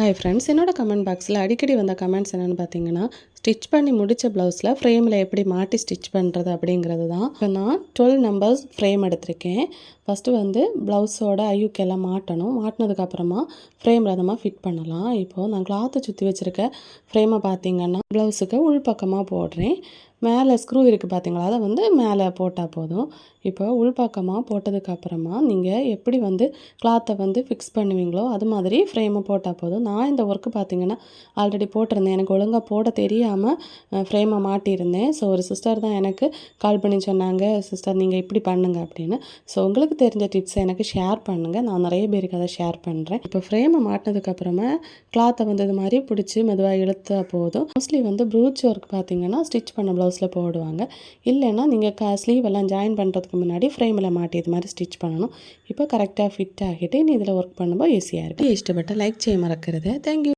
Hi friends, என்னோட comment பாக்ஸில் அடிக்கடி வந்த கமெண்ட்ஸ் என்னென்னு பார்த்தீங்கன்னா, ஸ்டிச் பண்ணி முடித்த ப்ளவுஸில் ஃப்ரேமில் எப்படி மாட்டி ஸ்டிச் பண்ணுறது அப்படிங்கிறது தான். இப்போ நான் 12 நம்பர்ஸ் ஃப்ரேம் எடுத்திருக்கேன். ஃபஸ்ட்டு வந்து ப்ளவுஸோட ஐயூக்கெல்லாம் மாட்டணும். மாட்டினதுக்கப்புறமா ஃப்ரேமில் நம்ம ஃபிட் பண்ணலாம். இப்போது நான் கிளாத்தை சுற்றி வச்சுருக்க ஃப்ரேமை பார்த்தீங்கன்னா ப்ளவுஸுக்கு உள் பக்கமாக போடுறேன். மேலே ஸ்க்ரூ இருக்குது பார்த்தீங்களா, அதை வந்து மேலே போட்டால் போதும். இப்போ உள்பக்கமாக போட்டதுக்கப்புறமா நீங்கள் எப்படி வந்து கிளாத்தை வந்து ஃபிக்ஸ் பண்ணுவீங்களோ அது மாதிரி ஃப்ரேமை போட்டால் போதும். நான் இந்த ஒர்க்கு பார்த்தீங்கன்னா ஆல்ரெடி போட்டிருந்தேன். எனக்கு ஒழுங்காக போட தெரியாமல் ஃப்ரேமை மாட்டியிருந்தேன். ஸோ ஒரு சிஸ்டர் தான் எனக்கு கால் பண்ணி சொன்னாங்க, சிஸ்டர் நீங்கள் இப்படி பண்ணுங்க அப்படின்னு. ஸோ உங்களுக்கு தெரிஞ்ச டிப்ஸை எனக்கு ஷேர் பண்ணுங்கள். நான் நிறைய பேருக்கு அதை ஷேர் பண்ணுறேன். இப்போ ஃப்ரேமை மாட்டினதுக்கப்புறமா கிளாத்தை வந்து இது மாதிரி பிடிச்சி மெதுவாக இழுத்தா போதும். மோஸ்ட்லி வந்து ப்ரூச் ஒர்க் பார்த்தீங்கன்னா ஸ்டிச் பண்ண ப்ளவுஸில் போடுவாங்க. இல்லைன்னா நீங்கள் ஸ்லீவ் எல்லாம் ஜாயின் பண்ணுறதுக்கு முன்னாடி ஃப்ரேமில் மாட்டி இது மாதிரி ஸ்டிச் பண்ணணும். இப்போ கரெக்டாக ஃபிட் ஆகிட்டு நீ இதில் ஒர்க் பண்ணும்போது ஈஸியாக இருக்குது. இஷ்டப்பட்ட லைக் செய்ய மறக்கிறது. தேங்க்யூ.